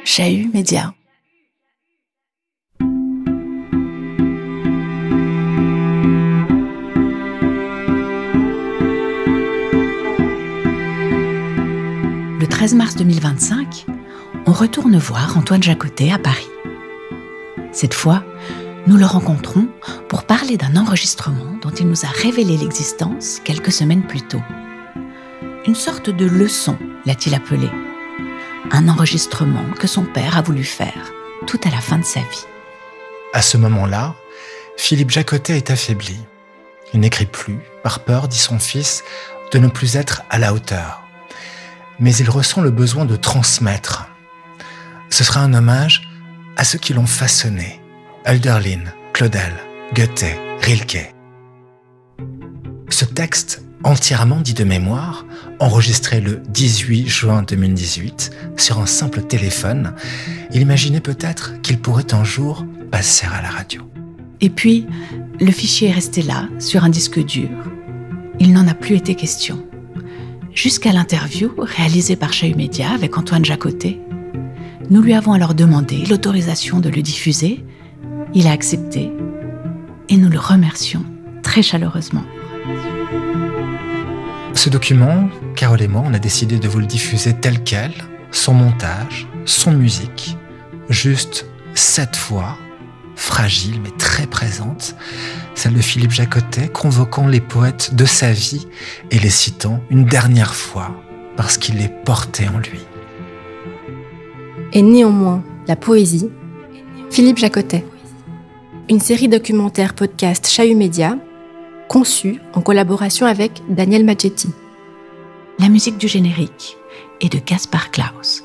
Chahut Média. Le 13 mars 2025, on retourne voir Antoine Jacotet à Paris. Cette fois, nous le rencontrons pour parler d'un enregistrement dont il nous a révélé l'existence quelques semaines plus tôt. Une sorte de leçon, l'a-t-il appelé. Un enregistrement que son père a voulu faire tout à la fin de sa vie. À ce moment-là, Philippe Jacotet est affaibli. Il n'écrit plus, par peur, dit son fils, de ne plus être à la hauteur. Mais il ressent le besoin de transmettre. Ce sera un hommage à ceux qui l'ont façonné. Hölderlin, Claudel, Goethe, Rilke. Ce texte, entièrement dit de mémoire, enregistré le 18 juin 2018 sur un simple téléphone, il imaginait peut-être qu'il pourrait un jour passer à la radio. Et puis, le fichier est resté là, sur un disque dur. Il n'en a plus été question. Jusqu'à l'interview réalisée par Chahut Média avec Antoine Jacotet. Nous lui avons alors demandé l'autorisation de le diffuser. Il a accepté et nous le remercions très chaleureusement. Ce document, Carole et moi, on a décidé de vous le diffuser tel quel, sans montage, sans musique, juste 7 voix, fragiles mais très présentes, celle de Philippe Jacotet convoquant les poètes de sa vie et les citant une dernière fois parce qu'il les portait en lui. Et néanmoins, la poésie, Philippe Jacotet. Une série documentaire podcast Chahut Média, conçue en collaboration avec Daniel Maggetti. La musique du générique est de Gaspard Klaus.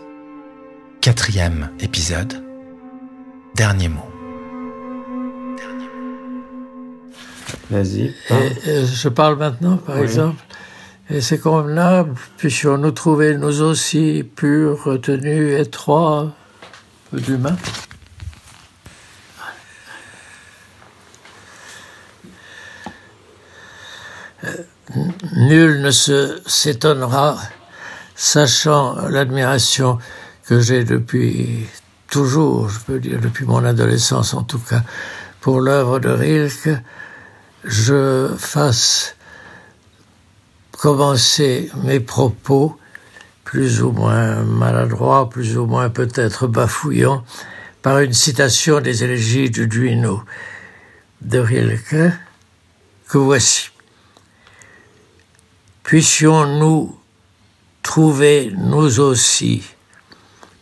4e épisode, dernier mot. Vas-y. Je parle maintenant, par exemple. Et c'est comme là, puissions-nous trouver nous aussi purs, retenus, étroits, d'humains. Nul ne s'étonnera, sachant l'admiration que j'ai depuis toujours, je peux dire depuis mon adolescence en tout cas, pour l'œuvre de Rilke, je fasse commencer mes propos, plus ou moins maladroits, plus ou moins peut-être bafouillants, par une citation des élégies du Duino de Rilke, que voici. Puissions-nous trouver nous aussi,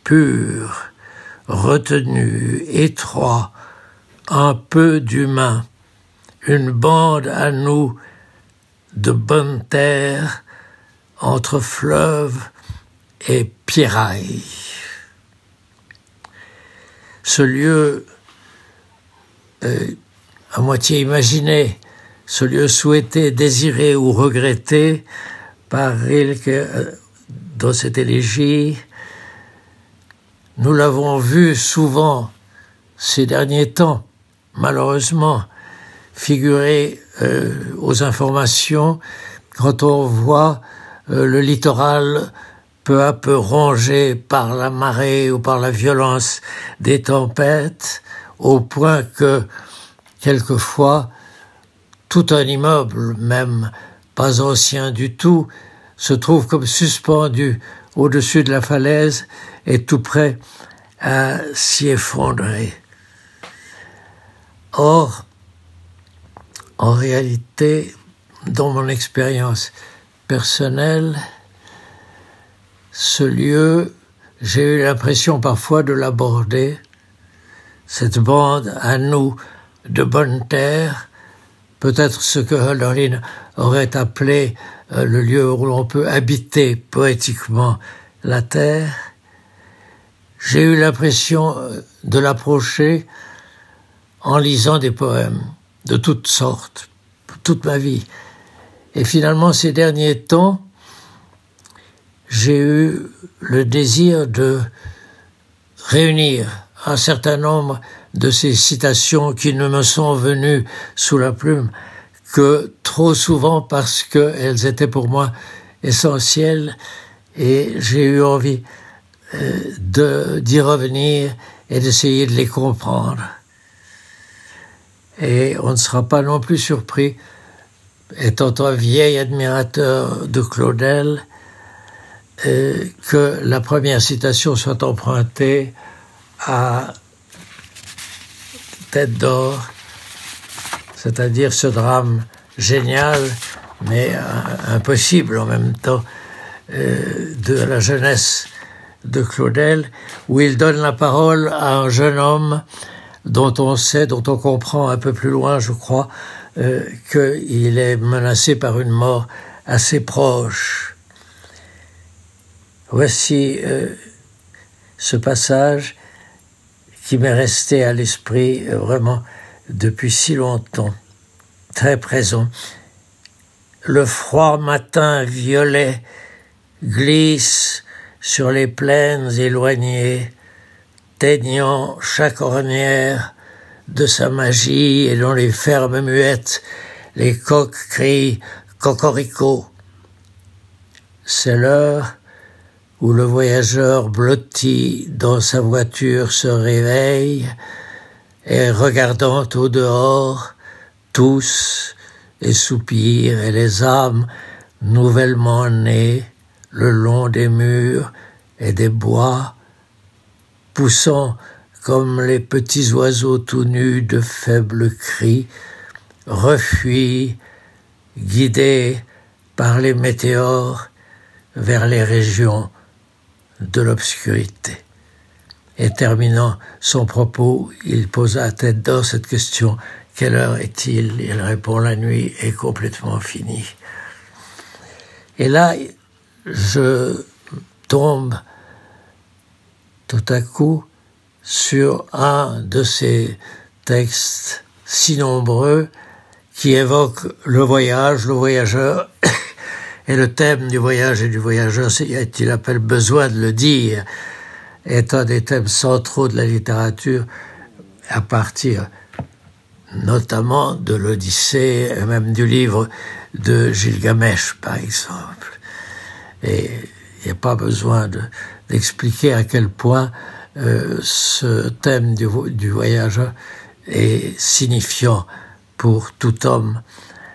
purs, retenus, étroits, un peu d'humain, une bande à nous de bonne terre entre fleuve et pierraille. Ce lieu à moitié imaginé, ce lieu souhaité, désiré ou regretté par Rilke dans cette élégie, nous l'avons vu souvent ces derniers temps, malheureusement, figurer aux informations quand on voit le littoral peu à peu rongé par la marée ou par la violence des tempêtes, au point que, quelquefois, tout un immeuble, même pas ancien du tout, se trouve comme suspendu au-dessus de la falaise et tout prêt à s'y effondrer. Or, en réalité, dans mon expérience personnelle, ce lieu, j'ai eu l'impression parfois de l'aborder, cette bande à nous de bonne terre, peut-être ce que Hölderlin aurait appelé le lieu où l'on peut habiter poétiquement la terre. J'ai eu l'impression de l'approcher en lisant des poèmes de toutes sortes, toute ma vie. Et finalement, ces derniers temps, j'ai eu le désir de réunir un certain nombre de ces citations qui ne me sont venues sous la plume que trop souvent parce qu'elles étaient pour moi essentielles, et j'ai eu envie d'y revenir et d'essayer de les comprendre. Et on ne sera pas non plus surpris, étant un vieil admirateur de Claudel, que la première citation soit empruntée à Tête d'or, c'est-à-dire ce drame génial, mais impossible en même temps, de la jeunesse de Claudel, où il donne la parole à un jeune homme dont on comprend un peu plus loin, je crois, qu'il est menacé par une mort assez proche. Voici ce passage qui m'est resté à l'esprit vraiment depuis si longtemps, très présent. Le froid matin violet glisse sur les plaines éloignées, teignant chaque ornière de sa magie, et dans les fermes muettes, les coqs crient « cocorico ». C'est l'heure où le voyageur blotti dans sa voiture se réveille, et regardant au dehors, tousse et soupire, et les âmes nouvellement nées le long des murs et des bois, poussant comme les petits oiseaux tout nus de faibles cris, refuient, guidés par les météores, vers les régions de l'obscurité. Et terminant son propos, il posa à Tête d'or cette question: quelle heure est-il? Il répond: la nuit est complètement finie. Et là, je tombe tout à coup sur un de ces textes si nombreux qui évoquent le voyage, le voyageur, et le thème du voyage et du voyageur, il appelle besoin de le dire, est un des thèmes centraux de la littérature, à partir notamment de l'Odyssée, et même du livre de Gilgamesh, par exemple. Et il n'y a pas besoin d'expliquer à quel point ce thème du voyageur est signifiant pour tout homme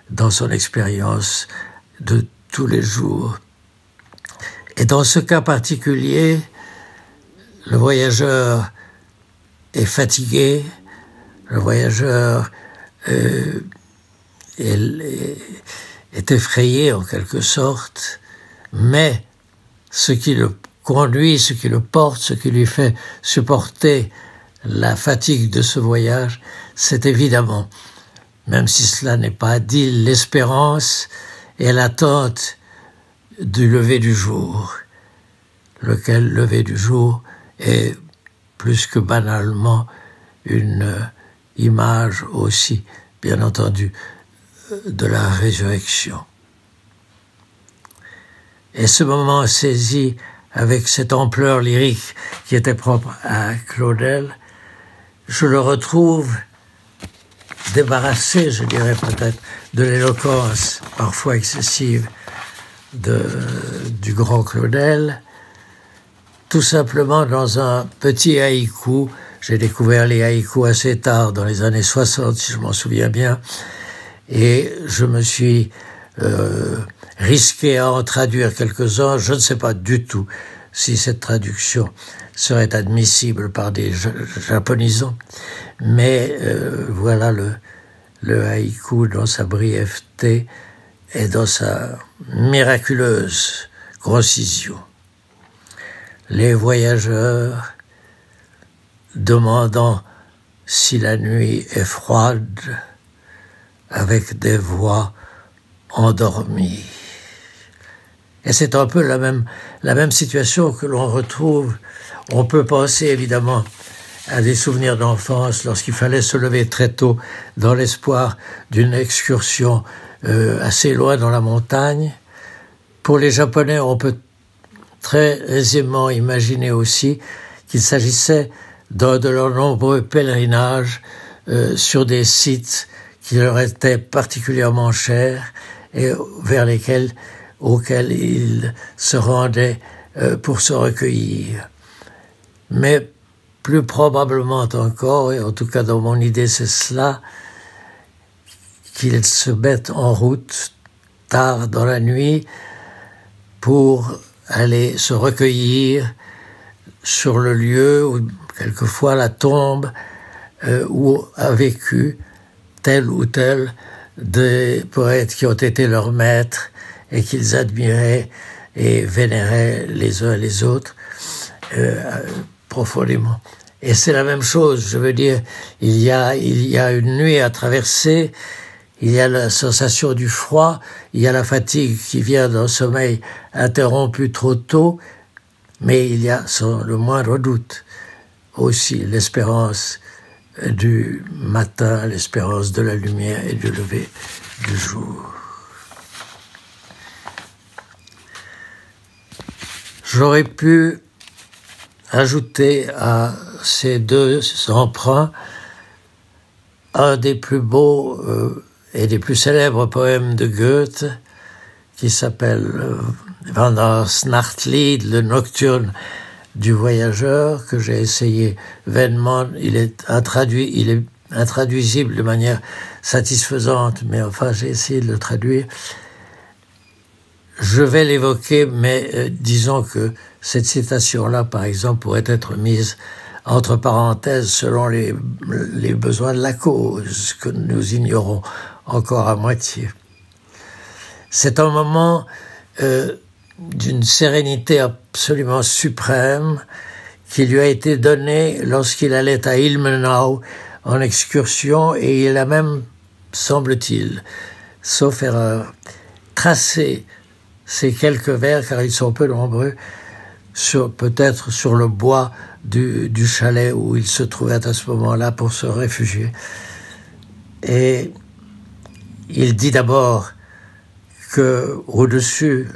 dans son expérience de tous les jours. Et dans ce cas particulier, le voyageur est fatigué, le voyageur est effrayé en quelque sorte, mais ce qui le conduit, ce qui le porte, ce qui lui fait supporter la fatigue de ce voyage, c'est évidemment, même si cela n'est pas dit, l'espérance et l'attente du lever du jour, lequel lever du jour est plus que banalement une image aussi, bien entendu, de la résurrection. Et ce moment saisi avec cette ampleur lyrique qui était propre à Claudel, je le retrouve débarrassé, je dirais peut-être, de l'éloquence parfois excessive du grand Claudel, tout simplement dans un petit haïku. J'ai découvert les haïkus assez tard, dans les années 60, si je m'en souviens bien, et je me suis risqué à en traduire quelques-uns. Je ne sais pas du tout si cette traduction serait admissible par des japonisants, mais voilà le haïku dans sa brièveté et dans sa miraculeuse concision. Les voyageurs, demandant si la nuit est froide, avec des voix endormies. Et c'est un peu la même situation que l'on retrouve. On peut penser évidemment à des souvenirs d'enfance lorsqu'il fallait se lever très tôt dans l'espoir d'une excursion assez loin dans la montagne. Pour les Japonais, on peut très aisément imaginer aussi qu'il s'agissait d'un de leurs nombreux pèlerinages sur des sites qui leur étaient particulièrement chers et auxquels ils se rendaient pour se recueillir. mais plus probablement encore, et en tout cas dans mon idée c'est cela, qu'ils se mettent en route tard dans la nuit pour aller se recueillir sur le lieu où quelquefois la tombe où a vécu tel ou tel des poètes qui ont été leurs maîtres et qu'ils admiraient et vénéraient les uns les autres profondément. Et c'est la même chose, je veux dire, il y a une nuit à traverser, il y a la sensation du froid, il y a la fatigue qui vient d'un sommeil interrompu trop tôt, mais il y a sans le moindre doute aussi l'espérance du matin, l'espérance de la lumière et du lever du jour. J'aurais pu ajouter à ces deux emprunts un des plus beaux et des plus célèbres poèmes de Goethe, qui s'appelle Van das Nachtlied, le nocturne du voyageur, que j'ai essayé vainement. Il est intraduisible de manière satisfaisante, mais enfin j'ai essayé de le traduire. Je vais l'évoquer, mais disons que cette citation-là, par exemple, pourrait être mise entre parenthèses selon les besoins de la cause, que nous ignorons encore à moitié. C'est un moment d'une sérénité absolument suprême qui lui a été donnée lorsqu'il allait à Ilmenau en excursion, et il a même, semble-t-il, sauf erreur, tracé ces quelques vers, car ils sont peu nombreux, peut-être sur le bois du chalet où il se trouvait à ce moment-là pour se réfugier. Et il dit d'abord que au-dessus,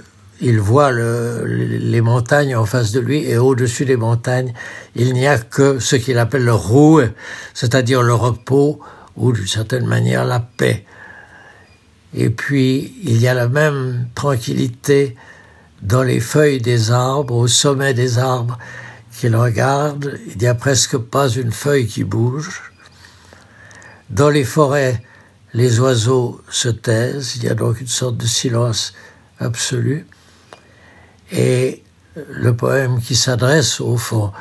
il voit les montagnes en face de lui, et au-dessus des montagnes, il n'y a que ce qu'il appelle le Ruhe, c'est-à-dire le repos, ou d'une certaine manière la paix. Et puis, il y a la même tranquillité dans les feuilles des arbres, au sommet des arbres qu'il regarde. Il n'y a presque pas une feuille qui bouge. Dans les forêts, les oiseaux se taisent. Il y a donc une sorte de silence absolu. Et le poème qui s'adresse, au fond,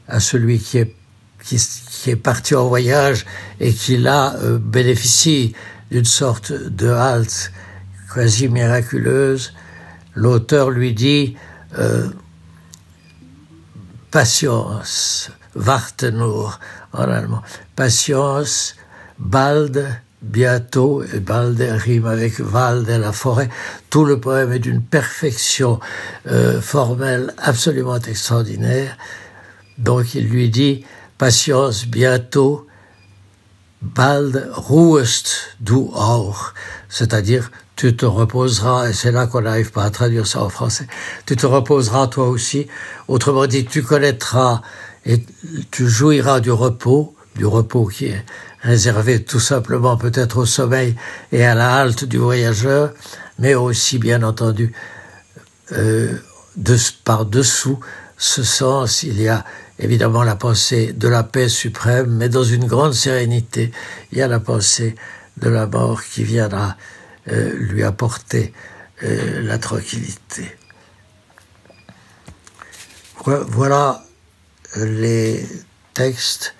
à celui qui est parti en voyage et qui, là, bénéficie d'une sorte de halte quasi miraculeuse, l'auteur lui dit patience, warte nur en allemand, patience, bald, bientôt, et bald rime avec Wald, la forêt. Tout le poème est d'une perfection formelle absolument extraordinaire. Donc il lui dit patience, bientôt, bald ruhest du auch, c'est-à-dire tu te reposeras, et c'est là qu'on n'arrive pas à traduire ça en français, tu te reposeras toi aussi, autrement dit tu connaîtras et tu jouiras du repos qui est réservé tout simplement peut-être au sommeil et à la halte du voyageur, mais aussi bien entendu par-dessous ce sens, il y a évidemment la pensée de la paix suprême, mais dans une grande sérénité, il y a la pensée de la mort qui viendra lui apporter la tranquillité. Voilà les textes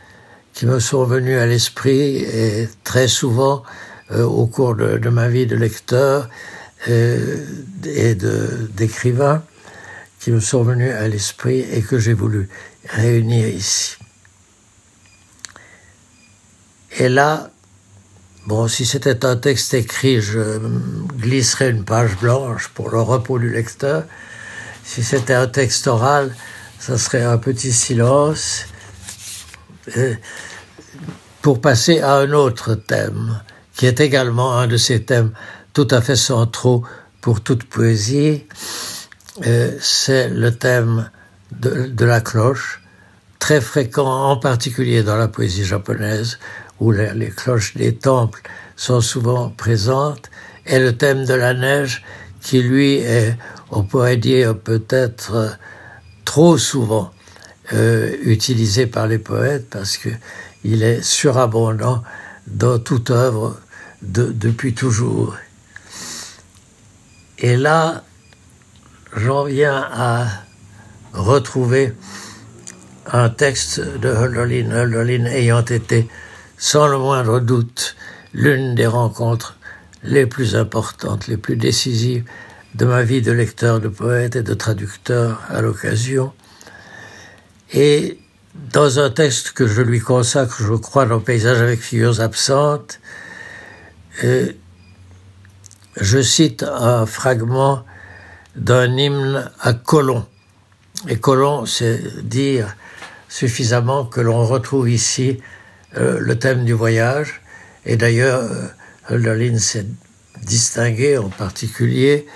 qui me sont venus à l'esprit, et très souvent au cours de ma vie de lecteur et d'écrivain, qui me sont venus à l'esprit et que j'ai voulu réunir ici. Et là, bon, si c'était un texte écrit, je glisserais une page blanche pour le repos du lecteur. Si c'était un texte oral, ça serait un petit silence pour passer à un autre thème, qui est également un de ces thèmes tout à fait centraux pour toute poésie. C'est le thème de la cloche, très fréquent en particulier dans la poésie japonaise, où les cloches des temples sont souvent présentes, et le thème de la neige, qui lui est, on pourrait dire peut-être trop souvent, utilisé par les poètes parce qu'il est surabondant dans toute œuvre depuis toujours. Et là, j'en viens à retrouver un texte de Hölderlin ayant été, sans le moindre doute, l'une des rencontres les plus importantes, les plus décisives de ma vie de lecteur de poète et de traducteur à l'occasion. Et dans un texte que je lui consacre, je crois, dans Paysage avec figures absentes, je cite un fragment d'un hymne à Colomb. Et Colomb, c'est dire suffisamment que l'on retrouve ici le thème du voyage. Et d'ailleurs, Hölderlin s'est distingué en particulier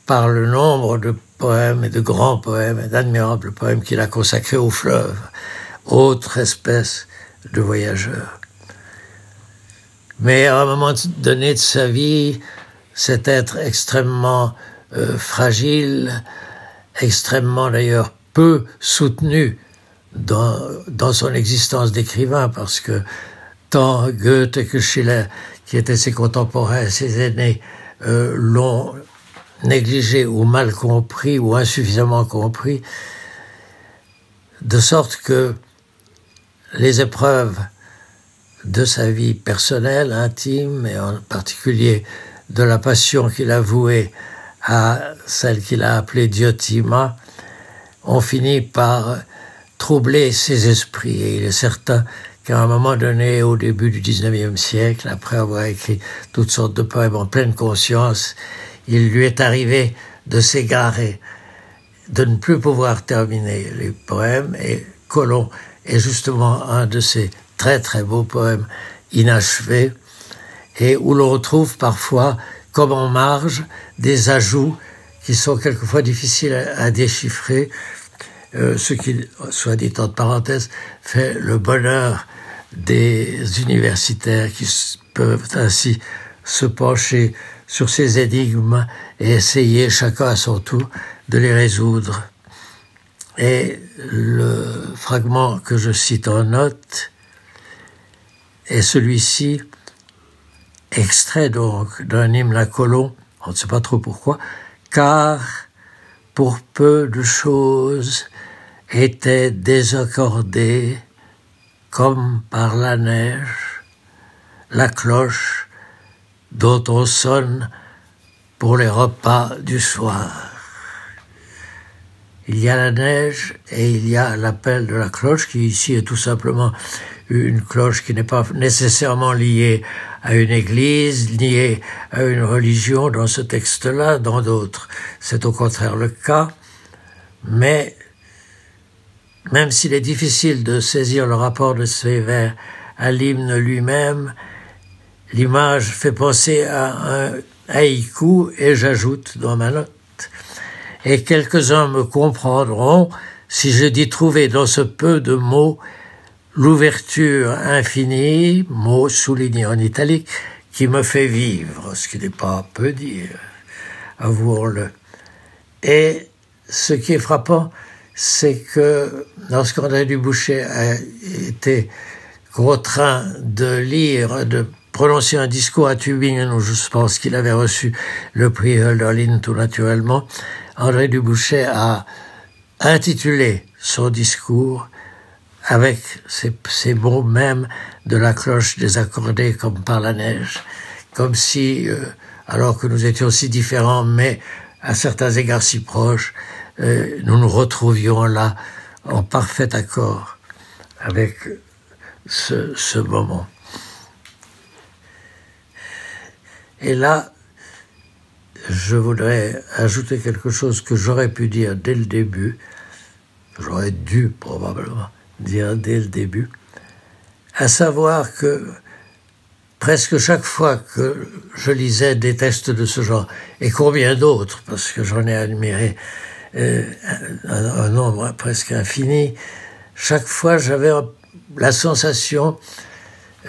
par le nombre de poèmes et de grands poèmes et d'admirables poèmes qu'il a consacrés au fleuve, autre espèce de voyageur. Mais à un moment donné de sa vie, cet être extrêmement fragile, extrêmement d'ailleurs peu soutenu dans son existence d'écrivain, parce que tant Goethe que Schiller, qui étaient ses contemporains, ses aînés, l'ont négligé ou mal compris ou insuffisamment compris, de sorte que les épreuves de sa vie personnelle, intime, et en particulier de la passion qu'il a vouée à celle qu'il a appelée Diotima, ont fini par troubler ses esprits. Et il est certain qu'à un moment donné, au début du XIXe siècle, après avoir écrit toutes sortes de poèmes en pleine conscience, il lui est arrivé de s'égarer, de ne plus pouvoir terminer les poèmes, et Colomb est justement un de ces très très beaux poèmes inachevés, et où l'on retrouve parfois, comme en marge, des ajouts qui sont quelquefois difficiles à déchiffrer, ce qui, soit dit entre parenthèses, fait le bonheur des universitaires qui peuvent ainsi se pencher sur ces énigmes et essayer, chacun à son tour, de les résoudre. Et le fragment que je cite en note est celui-ci, extrait donc d'un hymne à Colomb, on ne sait pas trop pourquoi, car pour peu de choses étaient désaccordées comme par la neige la cloche dont on sonne pour les repas du soir. Il y a la neige et il y a l'appel de la cloche qui ici est tout simplement une cloche qui n'est pas nécessairement liée à une église, liée à une religion dans ce texte-là, dans d'autres. C'est au contraire le cas, mais même s'il est difficile de saisir le rapport de ces vers à l'hymne lui-même, l'image fait penser à un haïku, et j'ajoute dans ma note, et quelques-uns me comprendront si je dis trouver dans ce peu de mots l'ouverture infinie, mot souligné en italique, qui me fait vivre, ce qui n'est pas peu dire, avouons-le. Et ce qui est frappant, c'est que lorsqu'André Dubouchet a été contraint de lire, de prononcer un discours à Tübingen, où je pense qu'il avait reçu le prix Hölderlin tout naturellement, André Dubouchet a intitulé son discours avec ces mots même de la cloche désaccordée comme par la neige, comme si, alors que nous étions si différents, mais à certains égards si proches, nous nous retrouvions là en parfait accord avec ce moment. Et là, je voudrais ajouter quelque chose que j'aurais pu dire dès le début, j'aurais dû probablement dire dès le début, à savoir que presque chaque fois que je lisais des textes de ce genre, et combien d'autres, parce que j'en ai admiré un nombre presque infini, chaque fois j'avais la sensation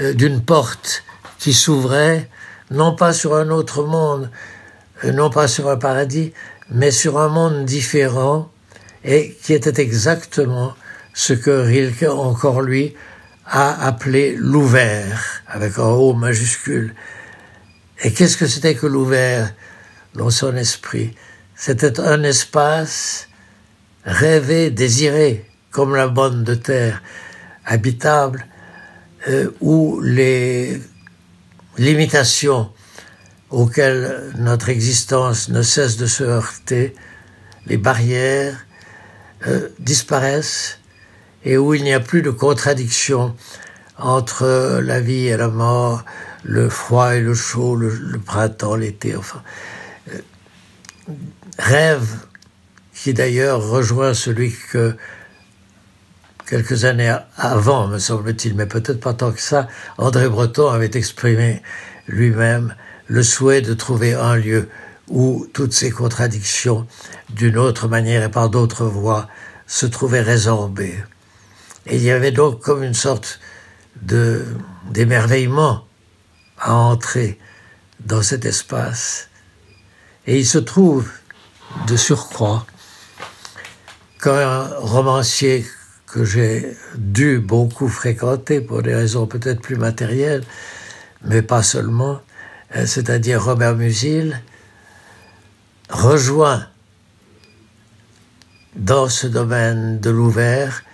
d'une porte qui s'ouvrait, non pas sur un autre monde, non pas sur un paradis, mais sur un monde différent, et qui était exactement ce que Rilke, encore lui, a appelé l'ouvert, avec un O majuscule. Et qu'est-ce que c'était que l'ouvert dans son esprit? C'était un espace rêvé, désiré, comme la bande de terre, habitable, où les limitations auxquelles notre existence ne cesse de se heurter, les barrières, disparaissent, et où il n'y a plus de contradiction entre la vie et la mort, le froid et le chaud, le printemps, l'été, enfin. Rêve qui d'ailleurs rejoint celui que quelques années avant, me semble-t-il, mais peut-être pas tant que ça, André Breton avait exprimé lui-même le souhait de trouver un lieu où toutes ces contradictions, d'une autre manière et par d'autres voies, se trouvaient résorbées. Et il y avait donc comme une sorte d'émerveillement à entrer dans cet espace. Et il se trouve, de surcroît, qu'un romancier que j'ai dû beaucoup fréquenter pour des raisons peut-être plus matérielles, mais pas seulement, c'est-à-dire Robert Musil, rejoint dans ce domaine de l'ouvert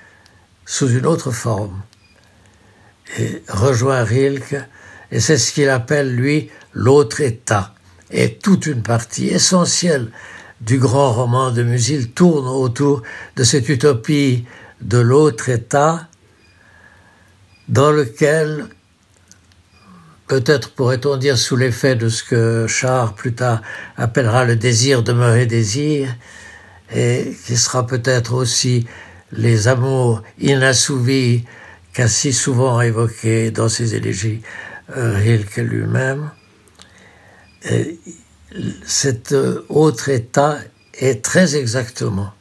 sous une autre forme, et rejoint Rilke, et c'est ce qu'il appelle, lui, l'autre état. Et toute une partie essentielle du grand roman de Musil tourne autour de cette utopie de l'autre état, dans lequel, peut-être pourrait-on dire sous l'effet de ce que Charles plus tard appellera le désir demeurer désir, et qui sera peut-être aussi les amours inassouvis qu'a si souvent évoqué dans ses élégies Rilke lui-même. Et cet autre état est très exactement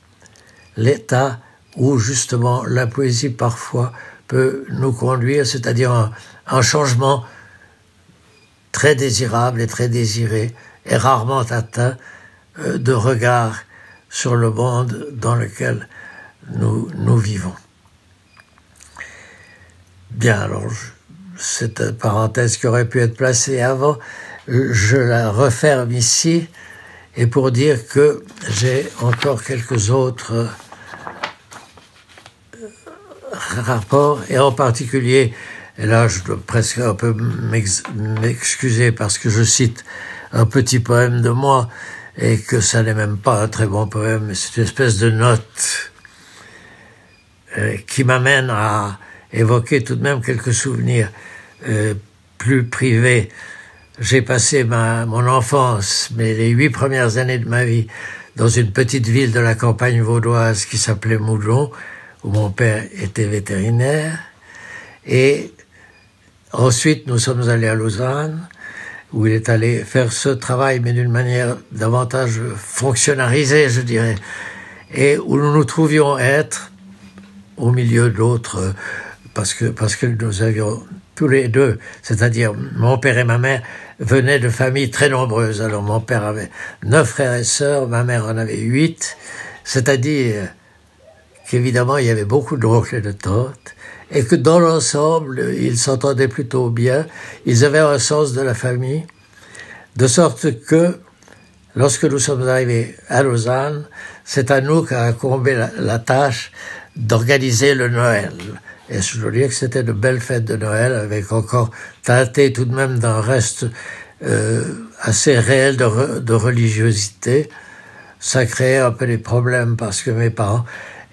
l'état où justement la poésie parfois peut nous conduire, c'est-à-dire un changement très désirable et très désiré et rarement atteint de regard sur le monde dans lequel nous vivons. Bien, alors, cette parenthèse qui aurait pu être placée avant, je la referme ici, et pour dire que j'ai encore quelques autres rapports, et en particulier, et là je dois presque un peu m'excuser parce que je cite un petit poème de moi, et que ça n'est même pas un très bon poème, mais c'est une espèce de note qui m'amène à évoquer tout de même quelques souvenirs plus privés. J'ai passé mon enfance, mais les 8 premières années de ma vie, dans une petite ville de la campagne vaudoise qui s'appelait Moudon, où mon père était vétérinaire. Et ensuite, nous sommes allés à Lausanne, où il est allé faire ce travail, mais d'une manière davantage fonctionnalisée, je dirais, et où nous nous trouvions être au milieu d'autres, parce que nous avions tous les deux, c'est-à-dire mon père et ma mère, venaient de familles très nombreuses. Alors mon père avait 9 frères et sœurs, ma mère en avait 8, c'est-à-dire qu'évidemment il y avait beaucoup d'oncles et de tantes, et que dans l'ensemble, ils s'entendaient plutôt bien, ils avaient un sens de la famille, de sorte que, lorsque nous sommes arrivés à Lausanne, c'est à nous qu'a incombé la tâche d'organiser le Noël. Et je dois dire que c'était de belles fêtes de Noël, avec encore teinté tout de même d'un reste assez réel de religiosité. Ça créait un peu des problèmes, parce que mes parents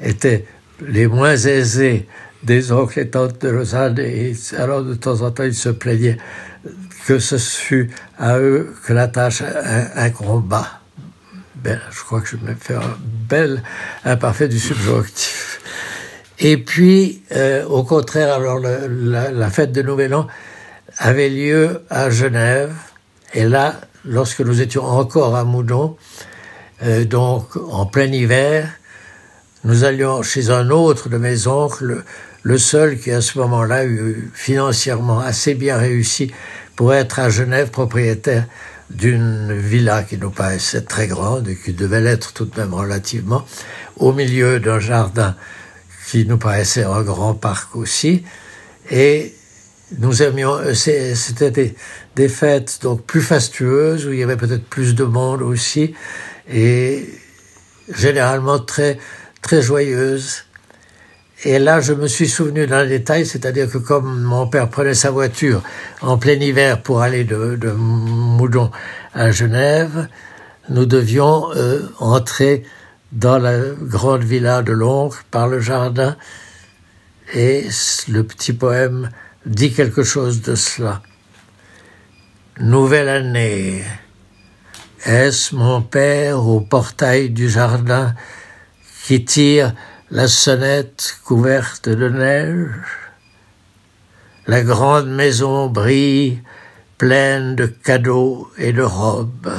étaient les moins aisés des oncles et tantes de Lausanne, et alors de temps en temps ils se plaignaient que ce fût à eux que la tâche incomba. Ben, je crois que je me fais un bel imparfait du subjonctif. Et puis, au contraire, alors la fête de Nouvel An avait lieu à Genève, et là, lorsque nous étions encore à Moudon, donc en plein hiver, nous allions chez un autre de mes oncles, le seul qui à ce moment-là eut financièrement assez bien réussi pour être à Genève propriétaire d'une villa qui nous paraissait très grande et qui devait l'être tout de même relativement, au milieu d'un jardin qui nous paraissait un grand parc aussi. Et nous aimions, c'était des fêtes donc plus fastueuses, où il y avait peut-être plus de monde aussi, et généralement très, très joyeuses. Et là, je me suis souvenu d'un détail, c'est-à-dire que comme mon père prenait sa voiture en plein hiver pour aller de Moudon à Genève, nous devions entrer dans la grande villa de l'oncle par le jardin, et le petit poème dit quelque chose de cela. Nouvelle année. Est-ce mon père au portail du jardin qui tire la sonnette couverte de neige? La grande maison brille, pleine de cadeaux et de robes.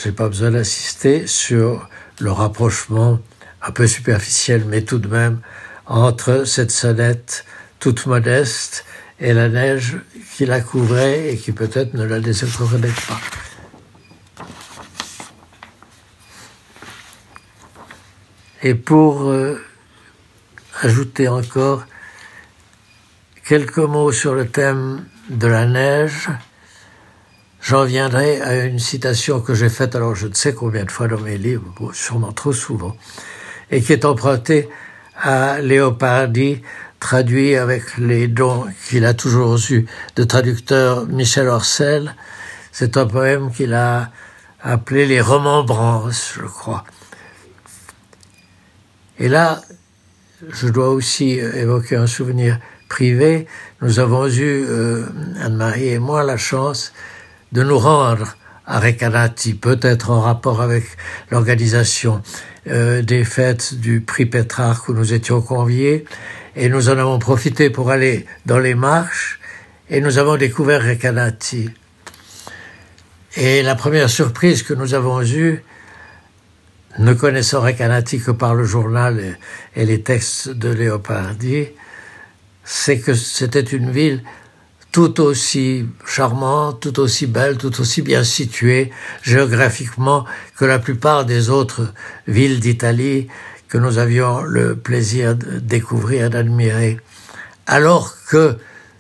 J'ai pas besoin d'insister sur le rapprochement un peu superficiel, mais tout de même, entre cette sonnette toute modeste et la neige qui la couvrait et qui peut-être ne la découvrait pas. Et pour ajouter encore quelques mots sur le thème de la neige, j'en viendrai à une citation que j'ai faite, alors je ne sais combien de fois dans mes livres, sûrement trop souvent, et qui est empruntée à Leopardi, traduit avec les dons qu'il a toujours eus de traducteur Michel Orcel. C'est un poème qu'il a appelé les Remembrances, je crois. Et là, je dois aussi évoquer un souvenir privé. Nous avons eu, Anne-Marie et moi, la chance de nous rendre à Recanati, peut-être en rapport avec l'organisation des fêtes du prix Pétrarque où nous étions conviés. Et nous en avons profité pour aller dans les marches et nous avons découvert Recanati. Et la première surprise que nous avons eue, ne connaissant Recanati que par le journal et les textes de Leopardi, c'est que c'était une ville tout aussi charmante, tout aussi belle, tout aussi bien située géographiquement que la plupart des autres villes d'Italie que nous avions le plaisir de découvrir, d'admirer. Alors que,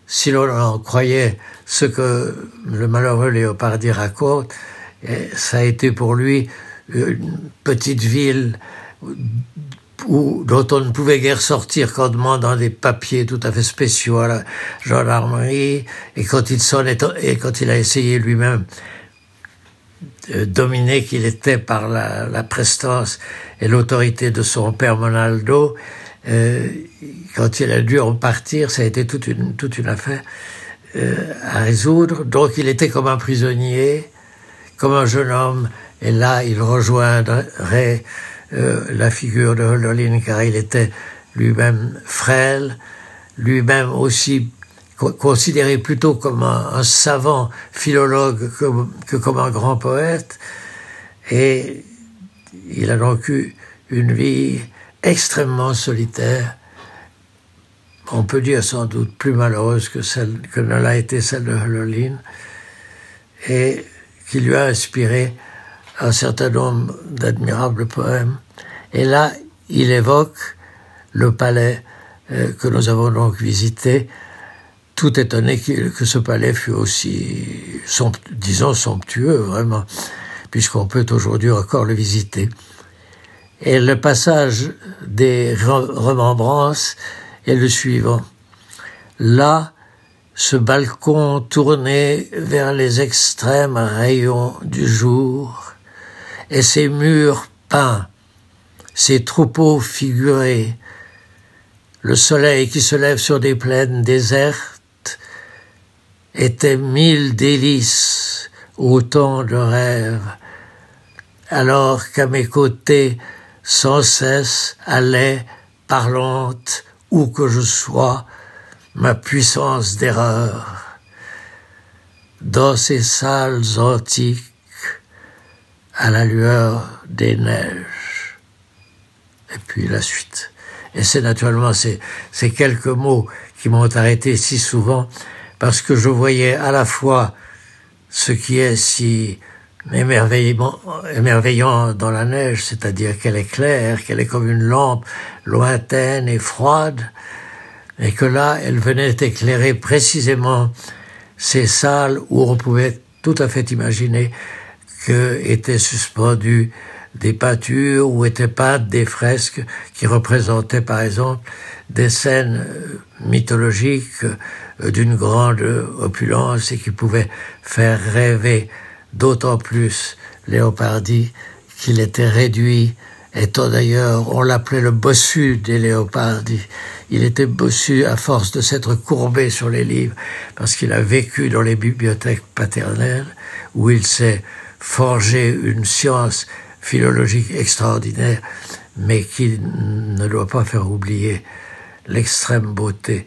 si l'on en croyait ce que le malheureux Leopardi raconte, ça a été pour lui une petite ville dont on ne pouvait guère sortir qu'en demandant des papiers tout à fait spéciaux à la gendarmerie, et quand il a essayé lui-même dominé qu'il était par la prestance et l'autorité de son père Monaldo, quand il a dû en partir, ça a été toute une affaire à résoudre. Donc il était comme un prisonnier, comme un jeune homme, et là il rejoindrait la figure de Hölderlin, car il était lui-même frêle, lui-même aussi considéré plutôt comme un savant philologue que comme un grand poète. Et il a donc eu une vie extrêmement solitaire, on peut dire sans doute plus malheureuse que ne l'a été celle de Hölderlin, et qui lui a inspiré un certain nombre d'admirables poèmes. Et là, il évoque le palais que nous avons donc visité, tout étonné que ce palais fût aussi, disons, somptueux, vraiment, puisqu'on peut aujourd'hui encore le visiter. Et le passage des remembrances est le suivant. Là, ce balcon tourné vers les extrêmes rayons du jour, et ces murs peints, ces troupeaux figurés, le soleil qui se lève sur des plaines désertes, étaient 1000 délices, autant de rêves, alors qu'à mes côtés, sans cesse, allait, parlante, où que je sois, ma puissance d'erreur. Dans ces salles antiques, à la lueur des neiges. Et puis la suite. Et c'est naturellement ces quelques mots qui m'ont arrêté si souvent, parce que je voyais à la fois ce qui est si émerveillant dans la neige, c'est-à-dire qu'elle est claire, qu'elle est comme une lampe lointaine et froide, et que là, elle venait éclairer précisément ces salles où on pouvait tout à fait imaginer que étaient suspendues des peintures ou étaient peintes des fresques qui représentaient, par exemple, des scènes mythologiques d'une grande opulence et qui pouvaient faire rêver d'autant plus Leopardi qu'il était réduit, étant d'ailleurs, on l'appelait le bossu des Leopardi. Il était bossu à force de s'être courbé sur les livres, parce qu'il a vécu dans les bibliothèques paternelles, où il s'est forgé une science philologique extraordinaire, mais qui ne doit pas faire oublier l'extrême beauté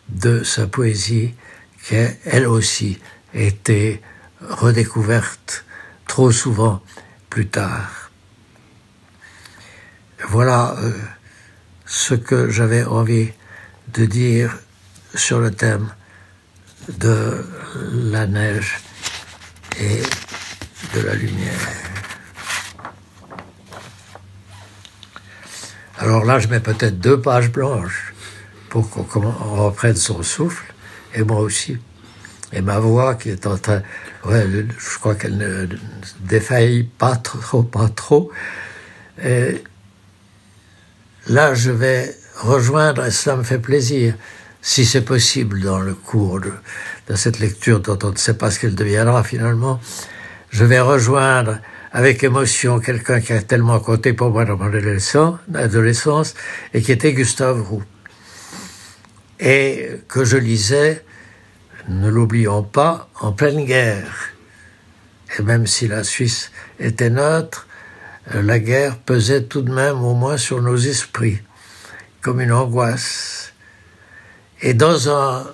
de sa poésie, qui a, elle aussi, été redécouverte trop souvent plus tard. Voilà ce que j'avais envie de dire sur le thème de la neige et de la lumière. Alors là, je mets peut-être 2 pages blanches pour qu'on reprenne son souffle, et moi aussi. Et ma voix qui est en train... Ouais, je crois qu'elle ne défaillit pas trop. Et là, je vais rejoindre, et cela me fait plaisir, si c'est possible dans le cours de cette lecture dont on ne sait pas ce qu'elle deviendra finalement, je vais rejoindre avec émotion quelqu'un qui a tellement compté pour moi dans mon adolescence et qui était Gustave Roux. Et que je lisais, ne l'oublions pas, en pleine guerre. Et même si la Suisse était neutre, la guerre pesait tout de même au moins sur nos esprits, comme une angoisse. Et dans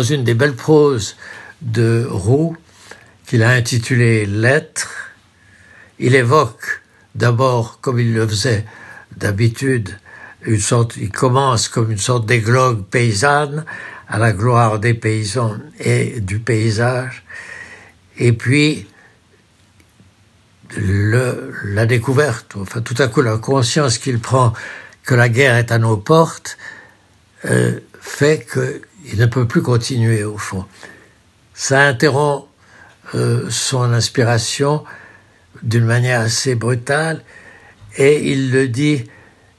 une des belles proses de Roux, qu'il a intitulée « Lettres », il évoque d'abord, comme il le faisait d'habitude, il commence comme une sorte d'églogue paysanne à la gloire des paysans et du paysage, et puis la découverte, enfin tout à coup la conscience qu'il prend que la guerre est à nos portes, fait qu'il ne peut plus continuer au fond. Ça interrompt son inspiration d'une manière assez brutale, et il le dit,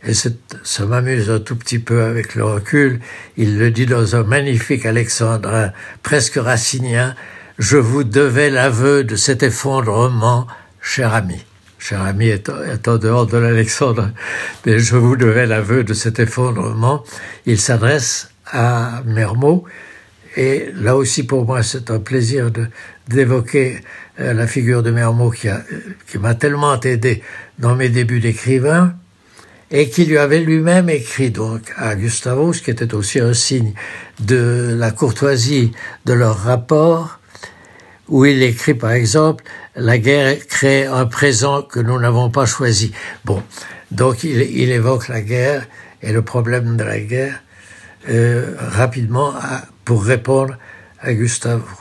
et ça m'amuse un tout petit peu avec le recul, il le dit dans un magnifique alexandrin, presque racinien: « Je vous devais l'aveu de cet effondrement, cher ami. » Cher ami est en dehors de l'alexandrin, mais je vous devais l'aveu de cet effondrement. Il s'adresse à Mermot, et là aussi pour moi c'est un plaisir d'évoquer la figure de Mermot qui m'a tellement aidé dans mes débuts d'écrivain, et qui lui avait lui-même écrit donc à Gustave Roux, ce qui était aussi un signe de la courtoisie de leur rapport, où il écrit par exemple « La guerre crée un présent que nous n'avons pas choisi ». Bon, donc il évoque la guerre et le problème de la guerre rapidement pour répondre à Gustave Roux.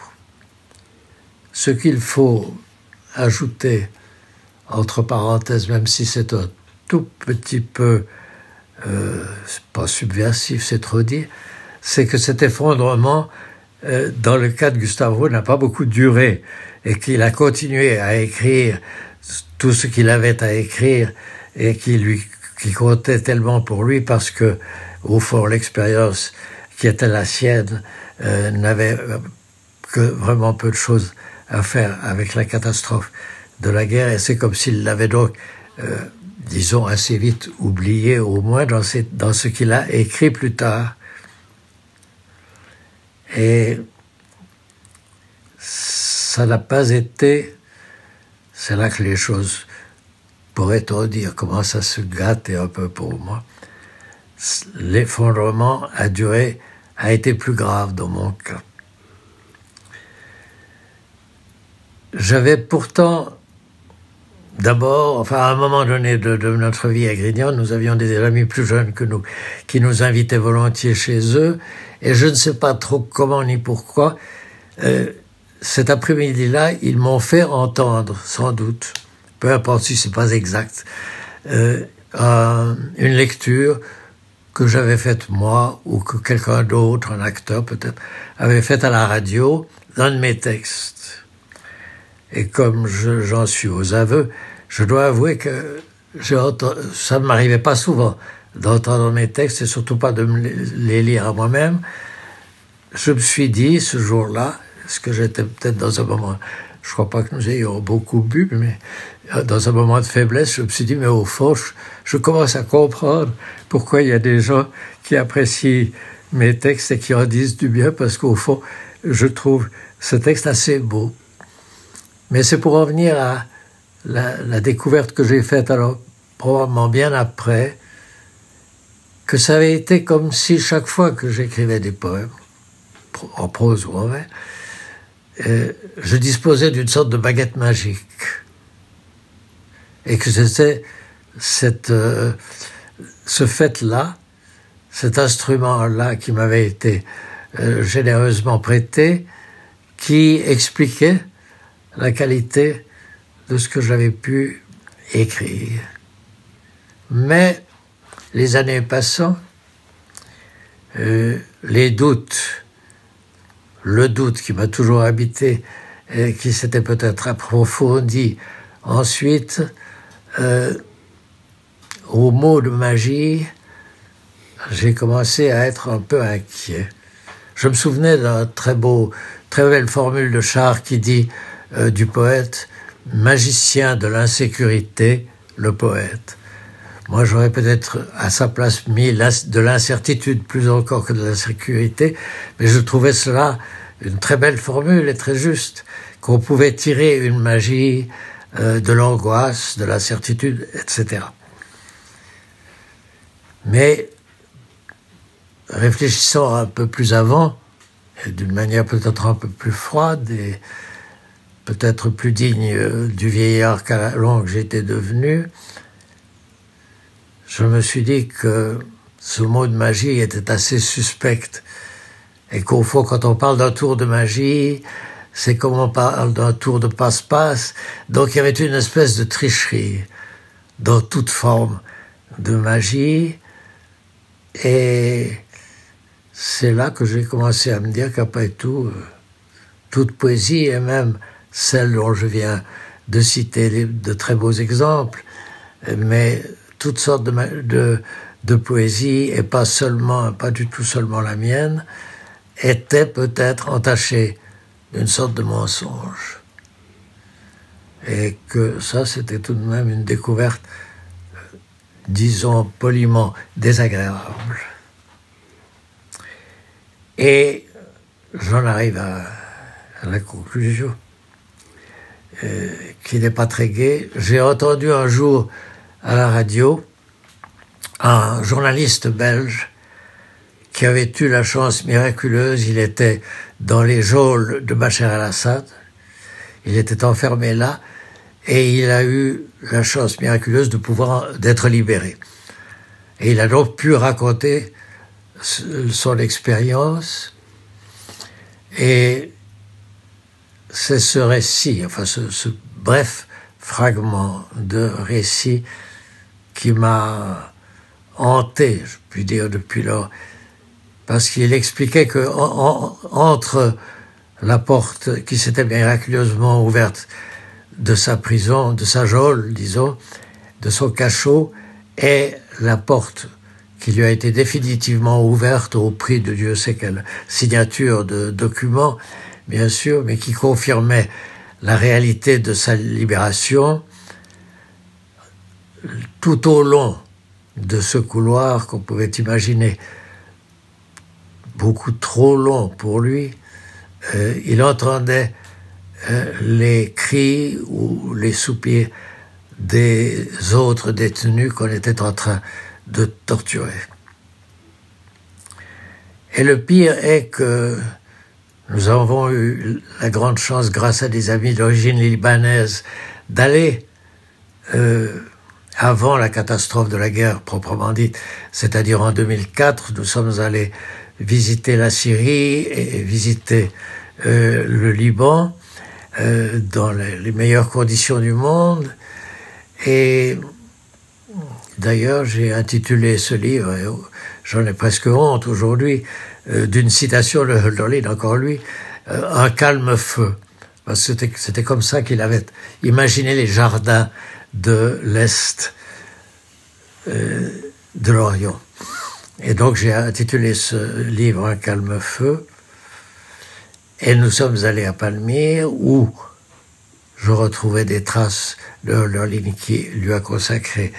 Ce qu'il faut ajouter, entre parenthèses, même si c'est un tout petit peu, c'est pas subversif, c'est trop dit, c'est que cet effondrement, dans le cas de Gustave Roux, n'a pas beaucoup duré, et qu'il a continué à écrire tout ce qu'il avait à écrire, et qui comptait tellement pour lui, parce que, au fond, l'expérience qui était la sienne n'avait que vraiment peu de choses à faire avec la catastrophe de la guerre, et c'est comme s'il l'avait donc, disons, assez vite oublié, au moins dans ce qu'il a écrit plus tard. Et ça n'a pas été, c'est là que les choses, pourrait-on dire, commencent à se gâter un peu pour moi. L'effondrement a été plus grave dans mon cas. J'avais pourtant, d'abord, enfin à un moment donné de notre vie à Grignan, nous avions des amis plus jeunes que nous, qui nous invitaient volontiers chez eux, et je ne sais pas trop comment ni pourquoi, cet après-midi-là, ils m'ont fait entendre, sans doute, peu importe si c'est pas exact, une lecture que j'avais faite moi, ou que quelqu'un d'autre, un acteur peut-être, avait faite à la radio, d'un de mes textes. Et comme j'en suis aux aveux, je dois avouer que ça ne m'arrivait pas souvent d'entendre mes textes, et surtout pas de les lire à moi-même. Je me suis dit, ce jour-là, parce que j'étais peut-être dans un moment, je crois pas que nous ayons beaucoup bu, mais dans un moment de faiblesse, je me suis dit, mais au fond, je commence à comprendre pourquoi il y a des gens qui apprécient mes textes et qui en disent du bien, parce qu'au fond, je trouve ce texte assez beau. Mais c'est pour en venir à la découverte que j'ai faite, alors probablement bien après, que ça avait été comme si chaque fois que j'écrivais des poèmes, en prose ou en vers, je disposais d'une sorte de baguette magique. Et que c'était ce fait-là, cet instrument-là qui m'avait été généreusement prêté, qui expliquait la qualité de ce que j'avais pu écrire. Mais, les années passant, les doutes, le doute qui m'a toujours habité, et qui s'était peut-être approfondi ensuite, au mot de magie, j'ai commencé à être un peu inquiet. Je me souvenais d'une très belle formule de Char qui dit du poète, magicien de l'insécurité, le poète. Moi, j'aurais peut-être à sa place mis de l'incertitude plus encore que de l'insécurité, mais je trouvais cela une très belle formule et très juste, qu'on pouvait tirer une magie de l'angoisse, de l'incertitude, etc. Mais, réfléchissant un peu plus avant, et d'une manière peut-être un peu plus froide et peut-être plus digne du vieillard qu'à la longue j'étais devenu, je me suis dit que ce mot de magie était assez suspect et qu'au fond, quand on parle d'un tour de magie, c'est comme on parle d'un tour de passe-passe. Donc il y avait une espèce de tricherie dans toute forme de magie. Et c'est là que j'ai commencé à me dire qu'après tout, toute poésie, et même celle dont je viens de citer de très beaux exemples, mais toutes sortes de poésie, et pas du tout seulement la mienne, étaient peut-être entachées d'une sorte de mensonge. Et que ça, c'était tout de même une découverte, disons poliment, désagréable. Et j'en arrive à la conclusion, qui n'est pas très gaie. J'ai entendu un jour à la radio un journaliste belge qui avait eu la chance miraculeuse, il était dans les geôles de Bachar el-Assad, il était enfermé là, et il a eu la chance miraculeuse d'être libéré. Et il a donc pu raconter son expérience, et c'est ce récit, enfin ce bref fragment de récit qui m'a hanté, je puis dire, depuis lors, parce qu'il expliquait que entre la porte qui s'était miraculeusement ouverte de sa prison, de sa geôle, disons, de son cachot, et la porte qui lui a été définitivement ouverte au prix de Dieu sait quelle signature de documents, bien sûr, mais qui confirmait la réalité de sa libération. Tout au long de ce couloir qu'on pouvait imaginer beaucoup trop long pour lui, il entendait les cris ou les soupirs des autres détenus qu'on était en train de torturer. Et le pire est que nous avons eu la grande chance, grâce à des amis d'origine libanaise, d'aller avant la catastrophe de la guerre proprement dite, c'est-à-dire en 2004, nous sommes allés visiter la Syrie et visiter le Liban dans les meilleures conditions du monde. Et d'ailleurs, j'ai intitulé ce livre, et j'en ai presque honte aujourd'hui, d'une citation de Hölderlin, encore lui, un calme feu. Parce que c'était comme ça qu'il avait imaginé les jardins de l'Est de l'Orient. Et donc j'ai intitulé ce livre « Un calme feu ». Et nous sommes allés à Palmyre où je retrouvais des traces de Hölderlin qui a consacré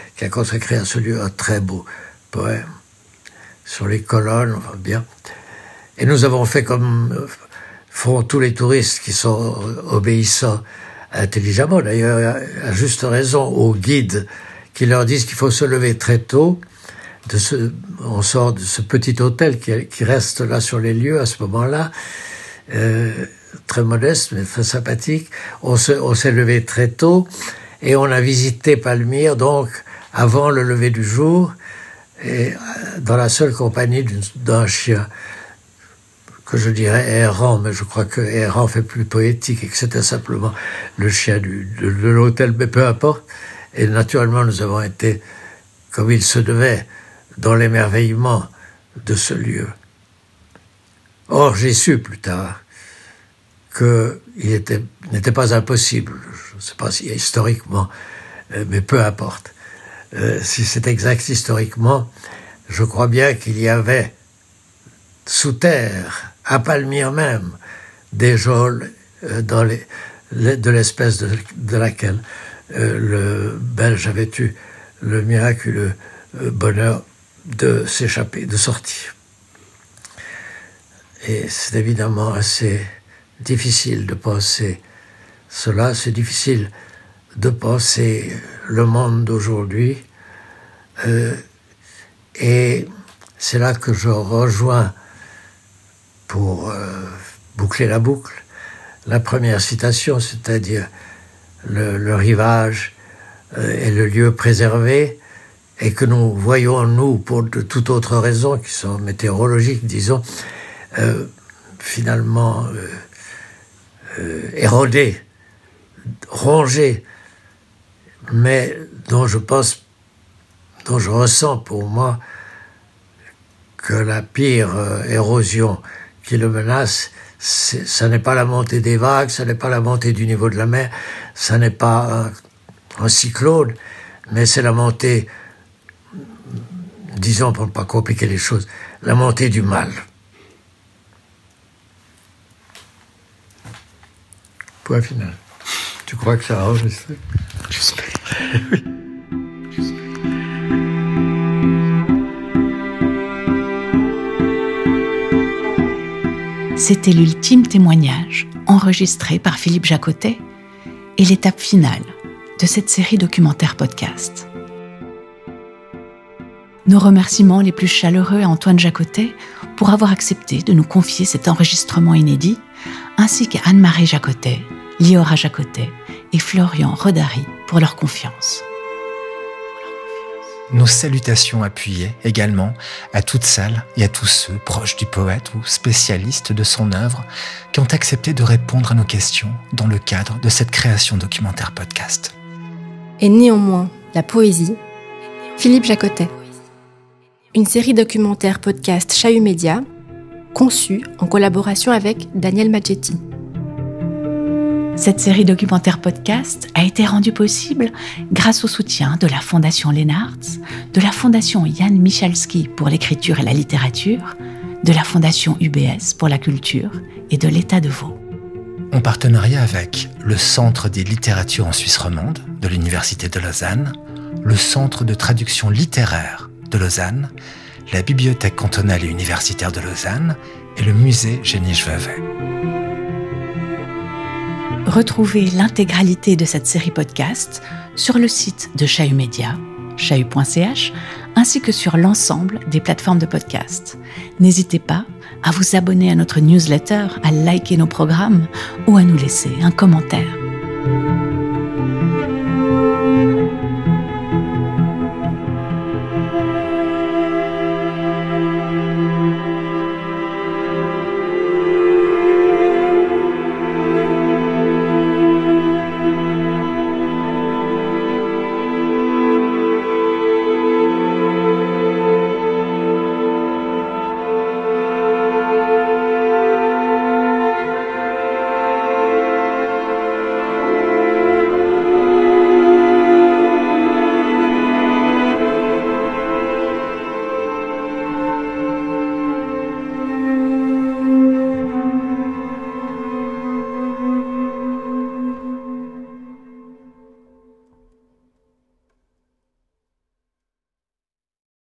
à ce lieu un très beau poème sur les colonnes, enfin bien. Et nous avons fait comme font tous les touristes qui sont obéissants intelligemment, d'ailleurs à juste raison, aux guides qui leur disent qu'il faut se lever très tôt. On sort de ce petit hôtel qui reste là sur les lieux à ce moment-là, très modeste mais très sympathique. On s'est levé très tôt et on a visité Palmyre donc avant le lever du jour et dans la seule compagnie d'un chien que je dirais errant, mais je crois que errant fait plus poétique et que c'était simplement le chien de l'hôtel, mais peu importe. Et naturellement nous avons été, comme il se devait, dans l'émerveillement de ce lieu. Or, j'ai su plus tard qu'il n'était pas impossible, je ne sais pas si historiquement, mais peu importe. Si c'est exact historiquement, je crois bien qu'il y avait sous terre, à Palmyre même, des geôles de l'espèce de laquelle le Belge avait eu le miraculeux bonheur de s'échapper, de sortir. Et c'est évidemment assez difficile de penser cela, c'est difficile de penser le monde d'aujourd'hui. Et c'est là que je rejoins, pour boucler la boucle, la première citation, c'est-à-dire le rivage est le lieu préservé, et que nous voyons, nous, pour de toute autre raison, qui sont météorologiques, disons, finalement érodé, rongé, mais dont je ressens pour moi que la pire érosion qui le menace, ça n'est pas la montée des vagues, ça n'est pas la montée du niveau de la mer, ça n'est pas un cyclone, mais c'est la montée, disons pour ne pas compliquer les choses, la montée du mal. Point final. Tu crois que ça a enregistré ? J'espère. Oui. C'était l'ultime témoignage enregistré par Philippe Jacotet et l'étape finale de cette série documentaire podcast. Nos remerciements les plus chaleureux à Antoine Jacotet pour avoir accepté de nous confier cet enregistrement inédit, ainsi qu'à Anne-Marie Jacotet, Liora Jacotet et Florian Rodari pour leur confiance. Nos salutations appuyées également à toutes celles et à tous ceux proches du poète ou spécialistes de son œuvre qui ont accepté de répondre à nos questions dans le cadre de cette création documentaire podcast. Et néanmoins, la poésie, Philippe Jacotet. Une série documentaire podcast Chahut Média, conçue en collaboration avec Daniel Maggetti. Cette série documentaire podcast a été rendue possible grâce au soutien de la Fondation Lennartz, de la Fondation Jan Michalski pour l'écriture et la littérature, de la Fondation UBS pour la culture et de l'État de Vaud. En partenariat avec le Centre des littératures en Suisse romande de l'Université de Lausanne, le Centre de traduction littéraire de Lausanne, la Bibliothèque cantonale et universitaire de Lausanne et le musée Géniche-Vevey. Retrouvez l'intégralité de cette série podcast sur le site de Chahut Média, chahut.ch, ainsi que sur l'ensemble des plateformes de podcast. N'hésitez pas à vous abonner à notre newsletter, à liker nos programmes ou à nous laisser un commentaire.